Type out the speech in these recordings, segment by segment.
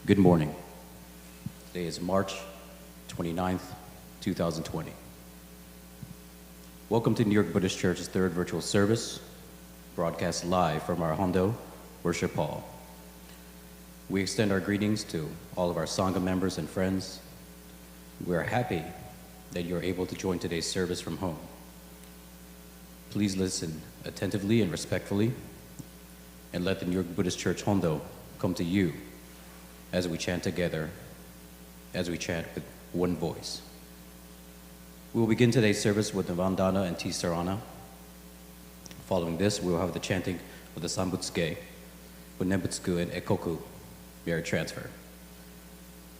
Good morning. Today is March 29th, 2020. Welcome to New York Buddhist Church's third virtual service, broadcast live from our Hondo Worship Hall. We extend our greetings to all of our Sangha members and friends. We are happy that you are able to join today's service from home. Please listen attentively and respectfully, and let the New York Buddhist Church Hondo come to you as we chant together, as we chant with one voice. We will begin today's service with the Vandana and Tisarana. Following this, we will have the chanting of the SAM-BUTSU-GE with Nembutsu and Ekoku merit transfer.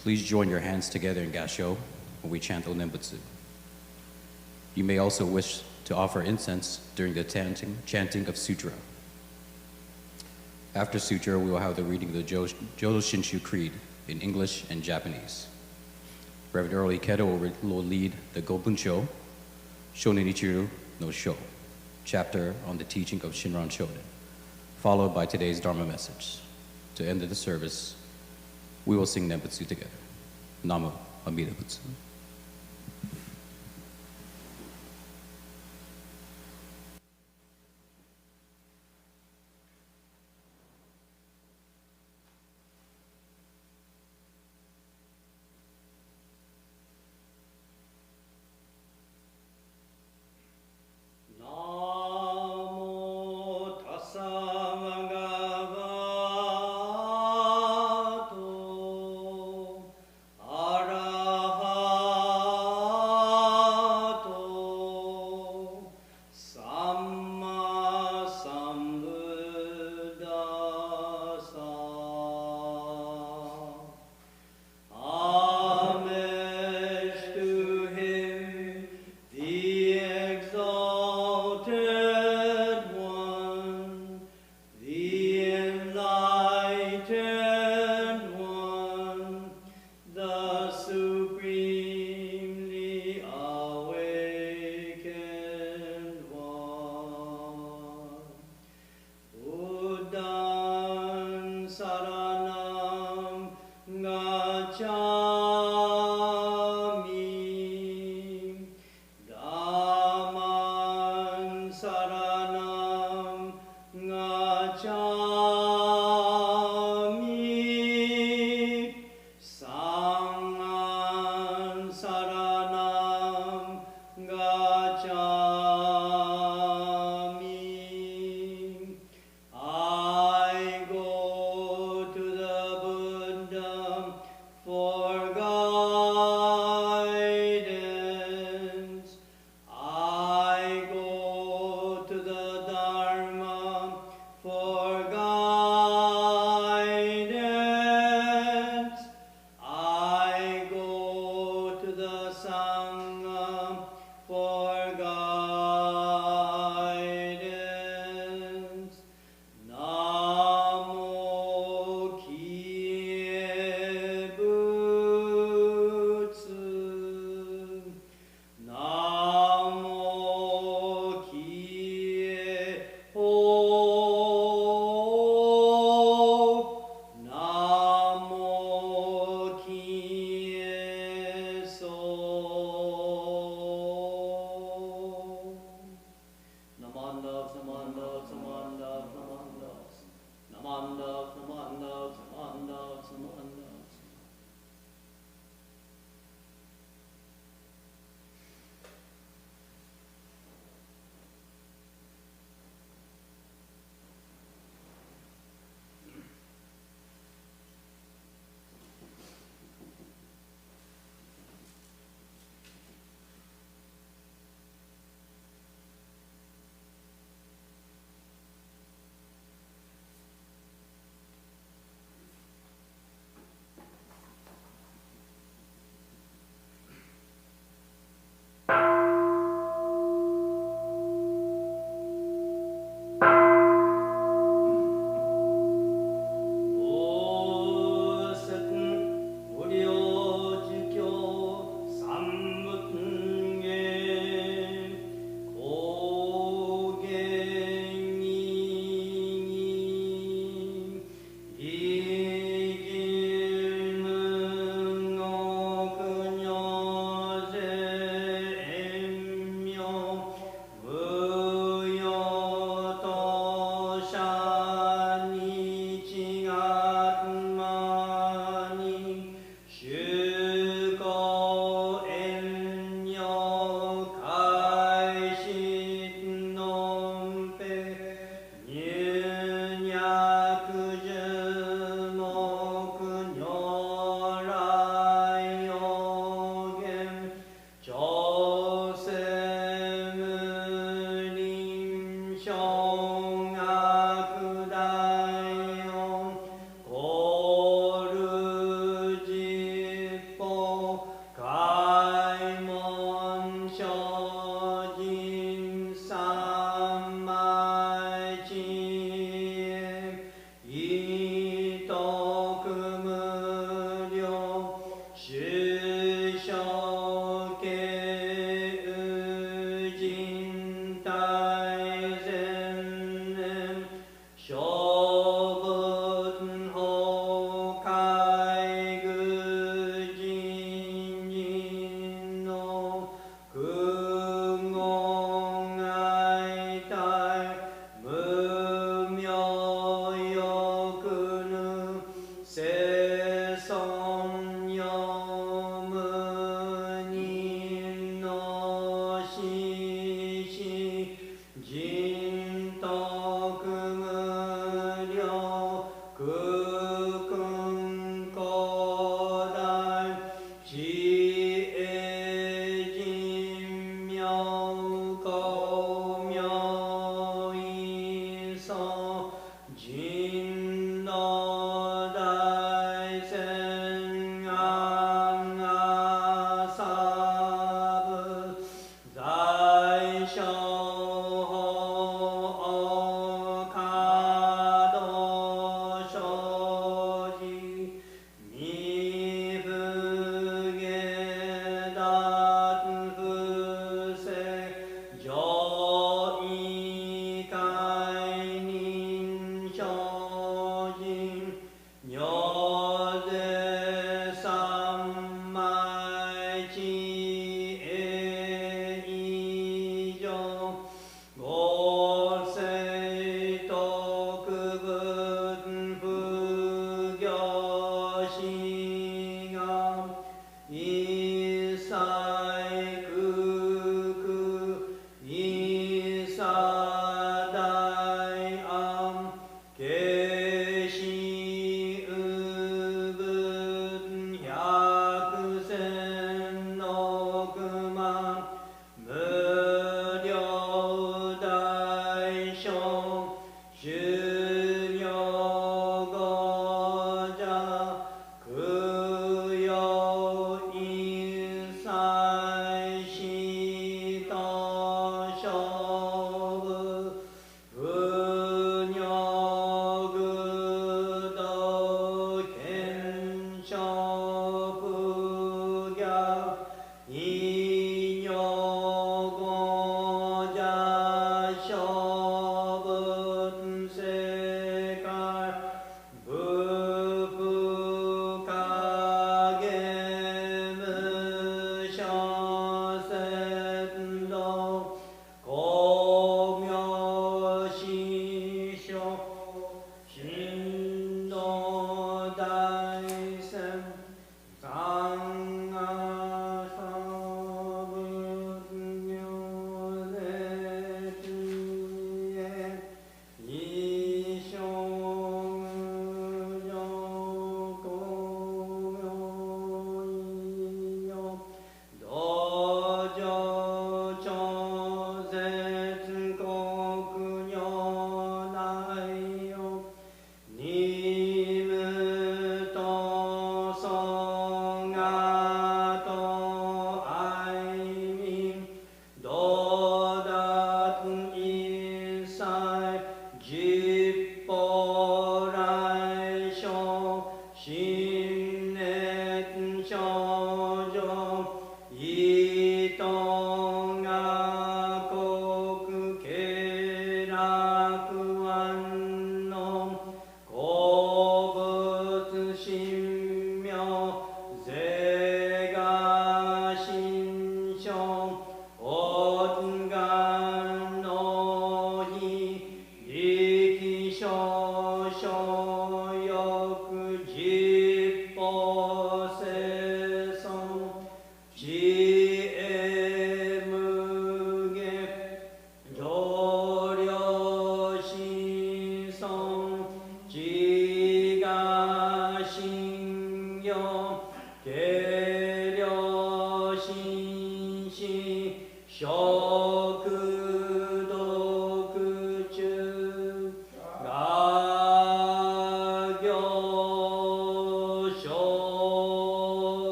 Please join your hands together in Gassho when we chant O Nembutsu. You may also wish to offer incense during the chanting of Sutra. After Sutra, we will have the reading of the Jodo Shinshu Creed in English and Japanese. Reverend Earl Ikeda will lead the Gobunsho, Shonin Ichiryu no Sho, chapter on the teaching of Shinran Shonin, followed by today's Dharma message. To end the service, we will sing Nembutsu together. NAMU, AMIDA Butsu. Arahat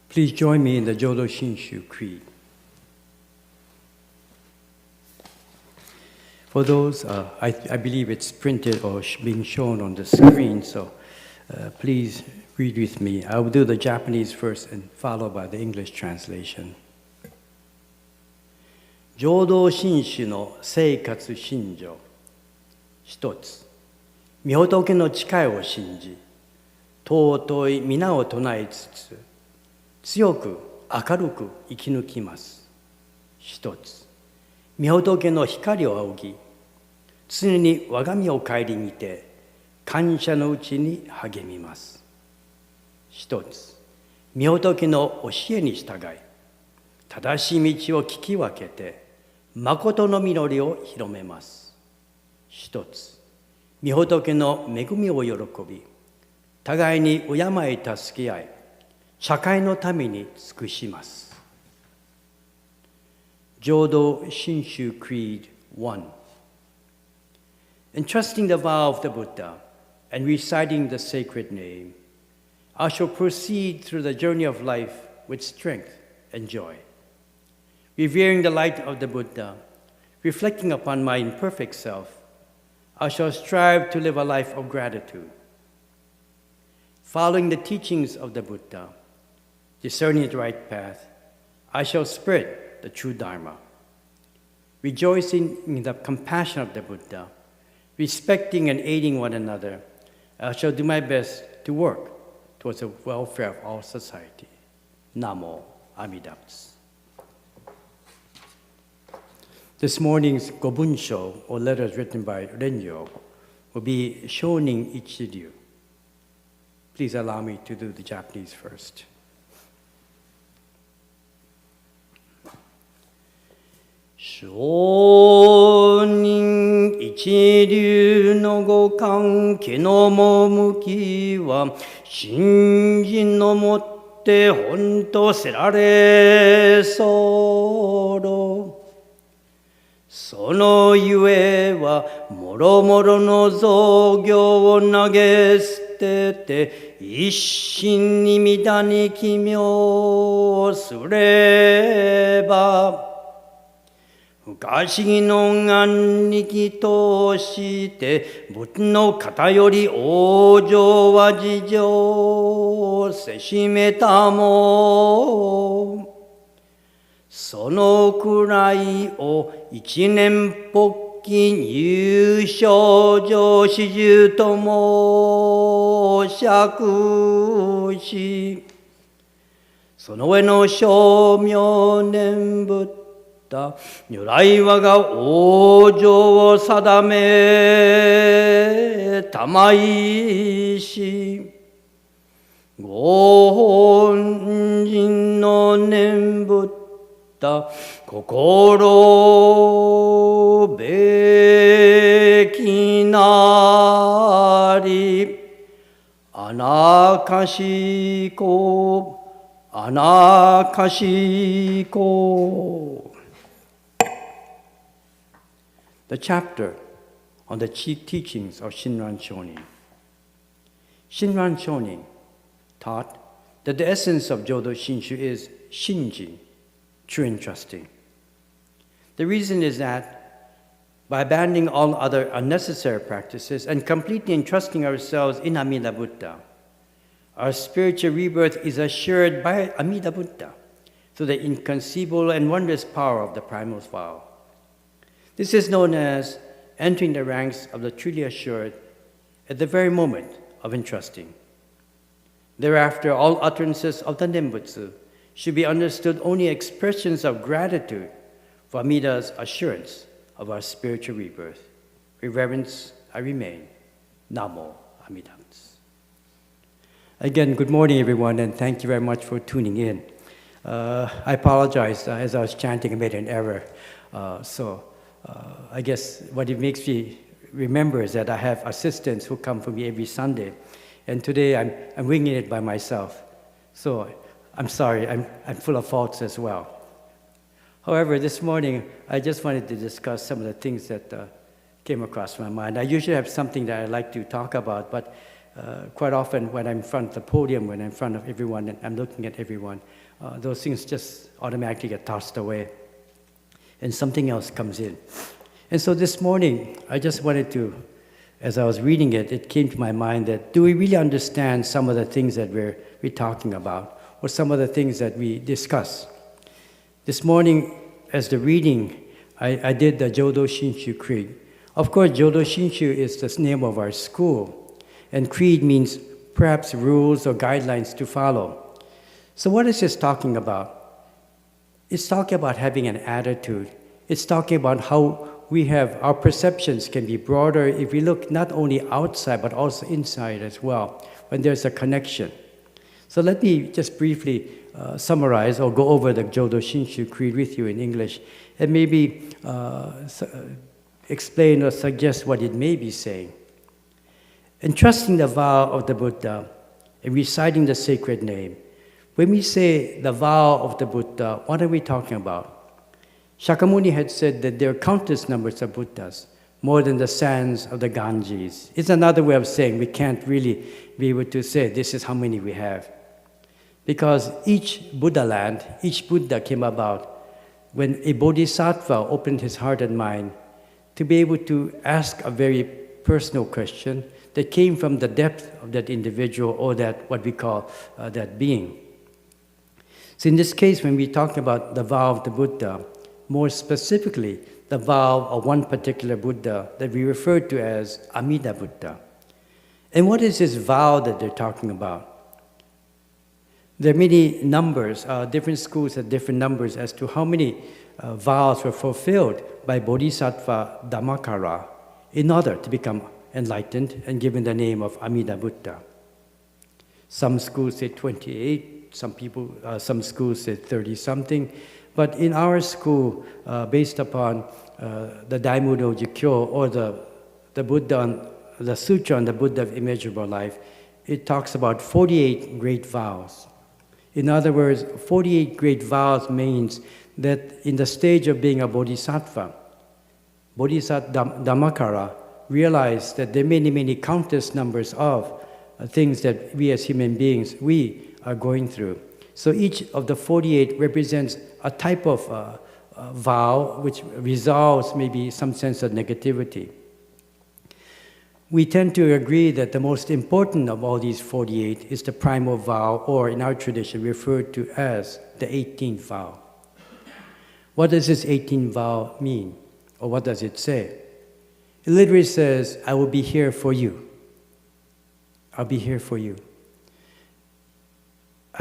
Please join me in the Jodo Shinshu Creed. For those, I believe it's printed or being shown on the screen, so please read with me. I will do the Japanese first and followed by the English translation. 浄土真宗の生活信条。一つ、御仏の誓いを信じ、尊い皆を唱えつつ、強く明るく生き抜きます。一つ、御仏の光を仰ぎ、常に我が身を顧みて、感謝のうちに励みます。一つ、御仏の教えに従い、正しい道を聞き分けて、誠の実りを広めます。一つ、御仏の恵みを喜び、互いに敬い助け合い、社会のために尽くします。Jodo Shinshu Creed 1. Entrusting the vow of the Buddha and reciting the sacred name, I shall proceed through the journey of life with strength and joy. Revering the light of the Buddha, reflecting upon my imperfect self, I shall strive to live a life of gratitude. Following the teachings of the Buddha, discerning the right path, I shall spread the true Dharma. Rejoicing in the compassion of the Buddha, respecting and aiding one another, I shall do my best to work towards the welfare of all society. Namo Amida Butsu. This morning's Gobunsho, or letters written by Renyo, will be Shonin Ichiryu. Please allow me to do the Japanese first. Shonin Ichiryu no gokan no momuki wa shinjin no motte honto serare soro. そのゆえはもろもろの造業を投げ捨てて一心に御に奇妙すれば不可思議の願力として仏の偏り往生は事情せしめたもそのくらいを一年発起入賞上始終とも釈しその上の称名念仏った如来我が往生を定めたまいしご本人の念仏心べきなりあなかしこあなかしこ The chapter on the chief teachings of Shinran Shonin. Shinran Shonin taught that the essence of Jodo Shinshu is Shinjin, true entrusting. The reason is that by abandoning all other unnecessary practices and completely entrusting ourselves in Amida Buddha, our spiritual rebirth is assured by Amida Buddha through the inconceivable and wondrous power of the primal vow. This is known as entering the ranks of the truly assured at the very moment of entrusting. Thereafter, all utterances of the Nembutsu should be understood only expressions of gratitude for Amida's assurance of our spiritual rebirth. With reverence, I remain. Namo Amida Butsu. Again, good morning, everyone, and thank you very much for tuning in. I apologize. As I was chanting, I made an error. I guess what it makes me remember is that I have assistants who come for me every Sunday, and today I'm winging it by myself. So I'm sorry, I'm full of faults as well. However, this morning, I just wanted to discuss some of the things that came across my mind. I usually have something that I like to talk about, but quite often when I'm in front of the podium, when I'm in front of everyone and I'm looking at everyone, those things just automatically get tossed away and something else comes in. And so this morning, I just wanted to, as I was reading it, it came to my mind that do we really understand some of the things that we're talking about, or some of the things that we discuss? This morning, as the reading, I did the Jodo Shinshu Creed. Of course, Jodo Shinshu is the name of our school, and creed means perhaps rules or guidelines to follow. So what is this talking about? It's talking about having an attitude. It's talking about how we have, our perceptions can be broader if we look not only outside, but also inside as well, when there's a connection. So let me just briefly summarize or go over the Jodo Shinshu Creed with you in English, and maybe explain or suggest what it may be saying. Entrusting the vow of the Buddha and reciting the sacred name. When we say the vow of the Buddha, what are we talking about? Shakyamuni had said that there are countless numbers of Buddhas, more than the sands of the Ganges. It's another way of saying we can't really be able to say this is how many we have. Because each Buddha land, each Buddha came about when a bodhisattva opened his heart and mind to be able to ask a very personal question that came from the depth of that individual, or that what we call that being. So in this case, when we talk about the vow of the Buddha, more specifically, the vow of one particular Buddha that we refer to as AMIDA Buddha. And what is this vow that they're talking about? There are many numbers, different schools have different numbers as to how many vows were fulfilled by Bodhisattva Dhammakara in order to become enlightened and given the name of Amida Buddha. Some schools say 28, some schools say 30-something. But in our school, based upon the Daimyo-Jikyo, or the Buddha, the Sutra on the Buddha of Immeasurable Life, it talks about 48 great vows. In other words, 48 great vows means that in the stage of being a bodhisattva, Bodhisattva Dhammakara realized that there are many, many countless numbers of things that we as human beings, we are going through. So each of the 48 represents a type of vow which resolves maybe some sense of negativity. We tend to agree that the most important of all these 48 is the primal vow, or in our tradition referred to as the 18th vow. What does this 18th vow mean? Or what does it say? It literally says, I will be here for you. I'll be here for you.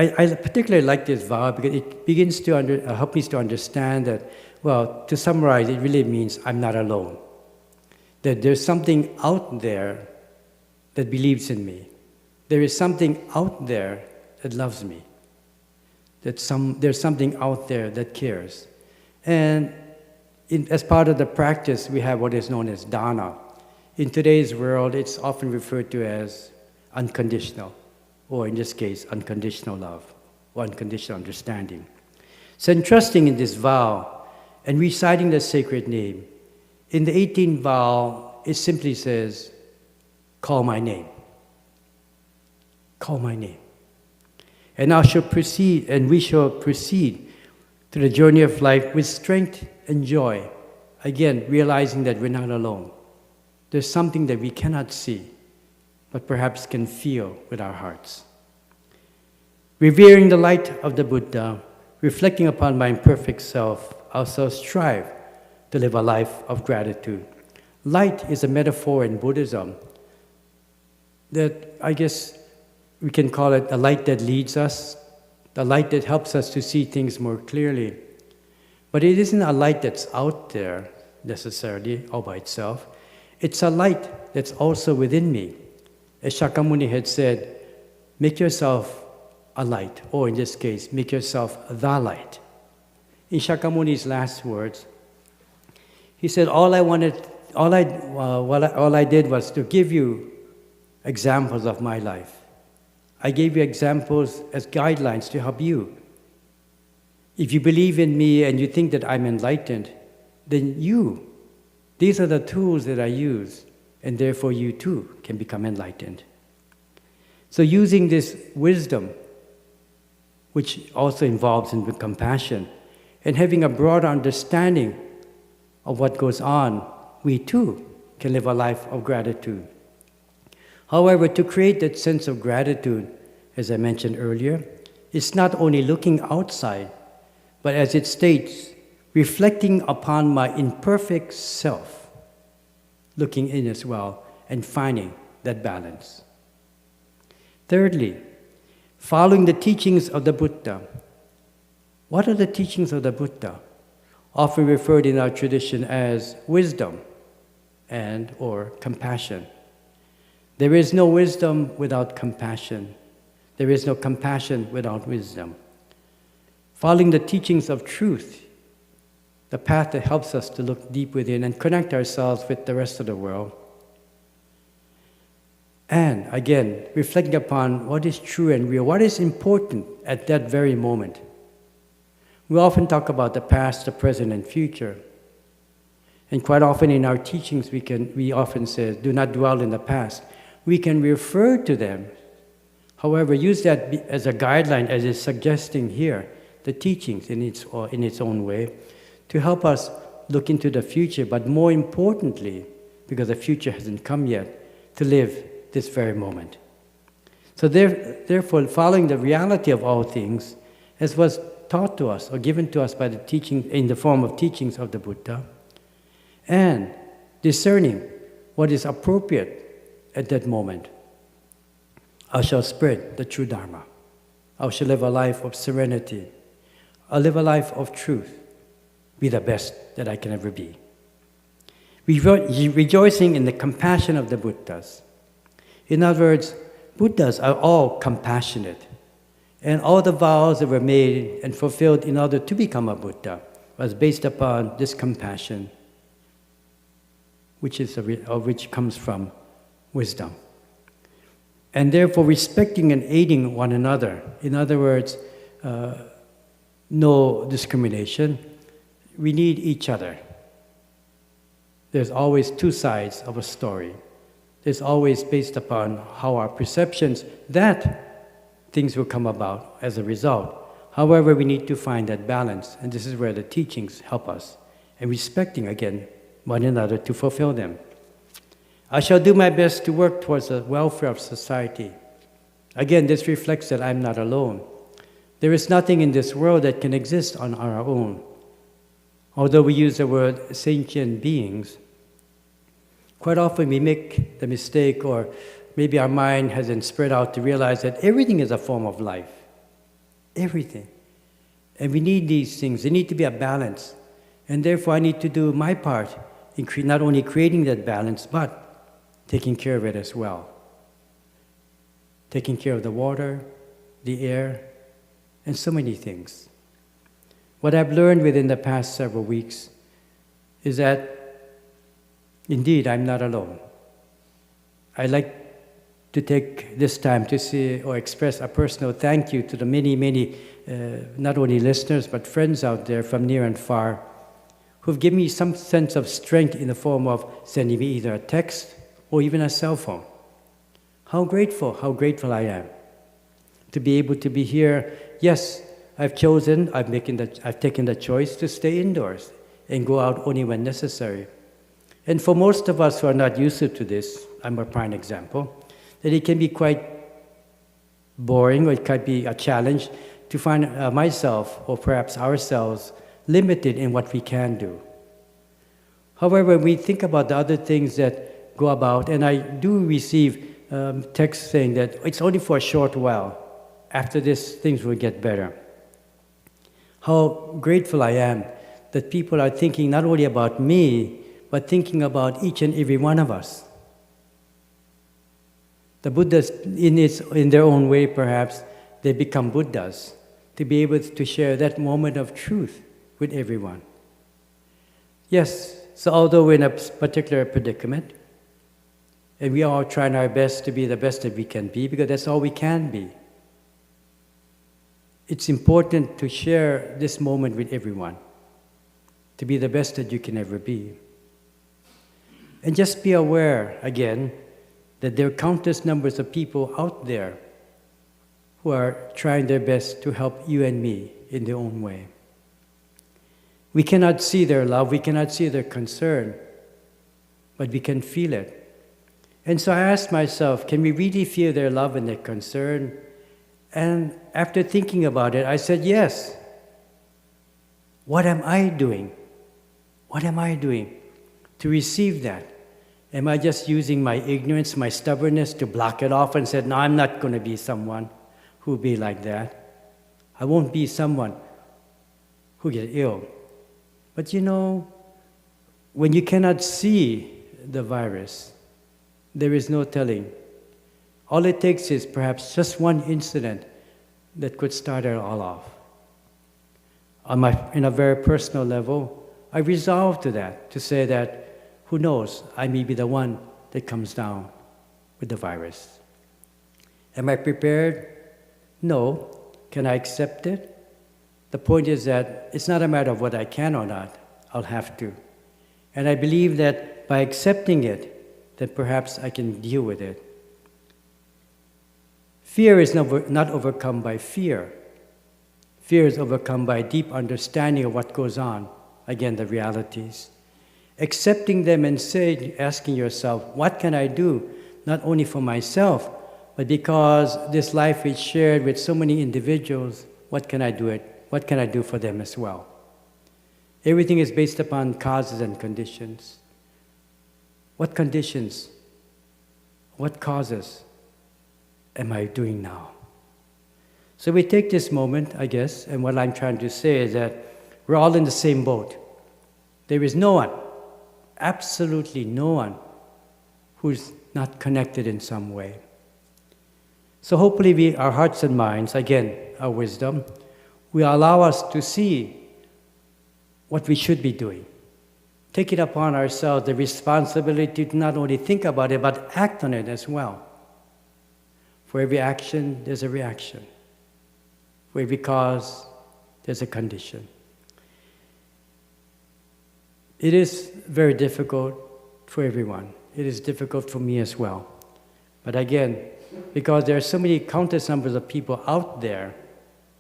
I particularly like this vow because it begins to help me to understand that, well, to summarize, it really means I'm not alone. That there's something out there that believes in me. There is something out there that loves me. There's something out there that cares. And as part of the practice, we have what is known as Dharma. In today's world, it's often referred to as unconditional, or in this case, unconditional love, or unconditional understanding. So entrusting in this vow and reciting the sacred name, in the 18th vow, it simply says, call my name. Call my name. And I shall proceed, and we shall proceed to the journey of life with strength and joy. Again, realizing that we're not alone. There's something that we cannot see, but perhaps can feel with our hearts. Revering the light of the Buddha, reflecting upon my imperfect self, I shall strive to live a life of gratitude. Light is a metaphor in Buddhism that I guess we can call it the light that leads us, the light that helps us to see things more clearly. But it isn't a light that's out there necessarily all by itself. It's a light that's also within me. As Shakyamuni had said, make yourself a light, or in this case, make yourself the light. In Shakyamuni's last words, he said, all I did was to give you examples of my life. I gave you examples as guidelines to help you. If you believe in me and you think that I'm enlightened, then these are the tools that I use, and therefore you too can become enlightened. So using this wisdom, which also involves in compassion, and having a broad understanding of what goes on, we too can live a life of gratitude. However, to create that sense of gratitude, as I mentioned earlier, it's not only looking outside, but as it states, reflecting upon my imperfect self, looking in as well, and finding that balance. Thirdly, following the teachings of the Buddha. What are the teachings of the Buddha? Often referred in our tradition as wisdom and or compassion. There is no wisdom without compassion. There is no compassion without wisdom. Following the teachings of truth, the path that helps us to look deep within and connect ourselves with the rest of the world. And again, reflecting upon what is true and real, what is important at that very moment. We often talk about the past, the present, and future. And quite often in our teachings, we often say, do not dwell in the past. We can refer to them. However, use that as a guideline, as it's suggesting here, the teachings in its own way, to help us look into the future, but more importantly, because the future hasn't come yet, to live this very moment. So therefore, following the reality of all things, as was taught to us or given to us by the teaching in the form of teachings of the Buddha, and discerning what is appropriate at that moment, I shall spread the true Dharma. I shall live a life of serenity. I'll live a life of truth. Be the best that I can ever be. Rejoicing in the compassion of the Buddhas. In other words, Buddhas are all compassionate. And all the vows that were made and fulfilled in order to become a Buddha was based upon this compassion, which comes from wisdom. And therefore respecting and aiding one another. In other words, no discrimination. We need each other. There's always two sides of a story. There's always based upon how our perceptions, that things will come about as a result. However, we need to find that balance, and this is where the teachings help us, and respecting, again, one another to fulfill them. I shall do my best to work towards the welfare of society. Again, this reflects that I'm not alone. There is nothing in this world that can exist on our own. Although we use the word sentient beings, quite often we make the mistake, or maybe our mind hasn't spread out to realize that everything is a form of life. Everything. And we need these things. There need to be a balance. And therefore I need to do my part in not only creating that balance, but taking care of it as well. Taking care of the water, the air, and so many things. What I've learned within the past several weeks is that, indeed, I'm not alone. I'd like to take this time to say or express a personal thank you to the many, not only listeners, but friends out there from near and far, who've given me some sense of strength in the form of sending me either a text or even a cell phone. How grateful I am to be able to be here. Yes, I've taken the choice to stay indoors and go out only when necessary. And for most of us who are not used to this, I'm a prime example, that it can be quite boring, or it could be a challenge to find myself, or perhaps ourselves, limited in what we can do. However, we think about the other things that go about, and I do receive texts saying that it's only for a short while. After this, things will get better. How grateful I am that people are thinking not only about me, but thinking about each and every one of us. The Buddhas, in their own way perhaps, they become Buddhas, to be able to share that moment of truth with everyone. Yes, so although we're in a particular predicament, and we are all trying our best to be the best that we can be, because that's all we can be. it's important to share this moment with everyone, to be the best that you can ever be. And just be aware, again, that there are countless numbers of people out there who are trying their best to help you and me in their own way. We cannot see their love, we cannot see their concern, but we can feel it. And so I asked myself, can we really feel their love and their concern? And after thinking about it, I said, yes. What am I doing? What am I doing to receive that? Am I just using my ignorance, my stubbornness to block it off and said, no, I'm not going to be someone who will be like that. I won't be someone who gets ill. But you know, when you cannot see the virus, there is no telling. All it takes is perhaps just one incident that could start it all off. In a very personal level, I resolved to that, to say that, who knows, I may be the one that comes down with the virus. Am I prepared? No. Can I accept it? The point is that it's not a matter of what I can or not. I'll have to. And I believe that by accepting it, then perhaps I can deal with it. Fear is not overcome by fear. Fear is overcome by deep understanding of what goes on. Again, the realities. Accepting them and asking yourself, what can I do? Not only for myself, but because this life is shared with so many individuals, what can I do What can I do for them as well? Everything is based upon causes and conditions. What conditions, what causes am I doing now? So we take this moment, I guess, and what I'm trying to say is that we're all in the same boat. There is no one, absolutely no one, who's not connected in some way. So hopefully our hearts and minds, again, our wisdom, will allow us to see what we should be doing. Take it upon ourselves the responsibility to not only think about it, but act on it as well. For every action, there's a reaction. For every cause, there's a condition. It is very difficult for everyone. It is difficult for me as well. But again, because there are so many countless numbers of people out there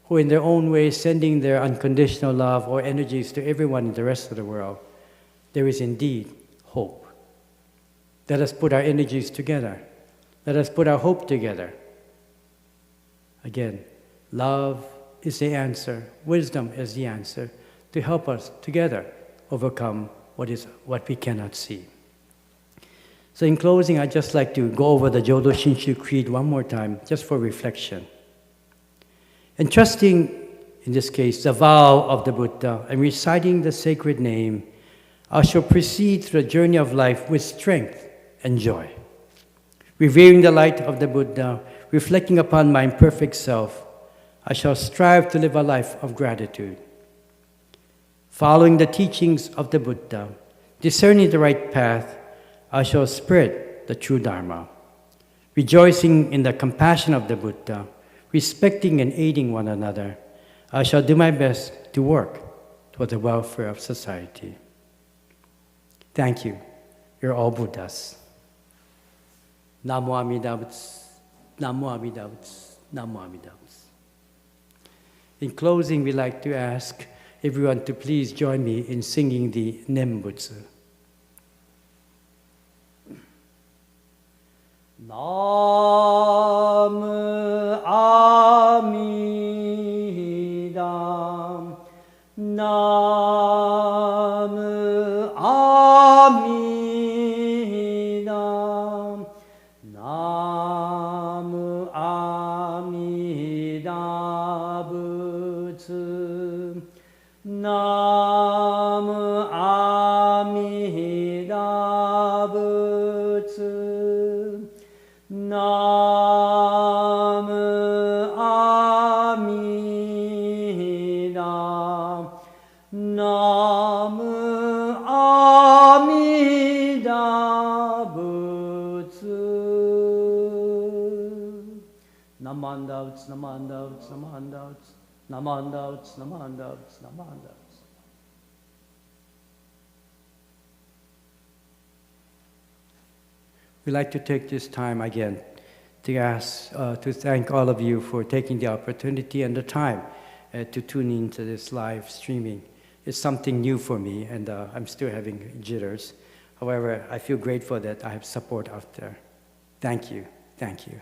who in their own way sending their unconditional love or energies to everyone in the rest of the world, there is indeed hope. Let us put our energies together. Let us put our hope together. Again, love is the answer, wisdom is the answer to help us together overcome what we cannot see. So in closing, I'd just like to go over the Jodo Shinshu Creed one more time, just for reflection. And trusting, in this case, the vow of the Buddha and reciting the sacred name, I shall proceed through the journey of life with strength and joy. Revering the light of the Buddha, reflecting upon my imperfect self, I shall strive to live a life of gratitude. Following the teachings of the Buddha, discerning the right path, I shall spread the true Dharma. Rejoicing in the compassion of the Buddha, respecting and aiding one another, I shall do my best to work toward the welfare of society. Thank you. You're all Buddhas. NAMU-AMIDA-BUTSU, NAMU-AMIDA-BUTSU, NAMU-AMIDA-BUTSU. In closing, we'd like to ask everyone to please join me in singing the Nembutsu. NAMU-AMIDA, NAMU-AMIDA, NAMU-AMIDA-BUTSU, NAMU-AMIDA-BUTSU, NAMU-AMIDA, NAMU-AMIDA-BUTSU. Namandavts, namandavts, namandavts. Namandavats, namandavats, namandavats. We'd like to take this time again to thank all of you for taking the opportunity and the time to tune into this live streaming. It's something new for me, and I'm still having jitters. However, I feel grateful that I have support out there. Thank you. Thank you.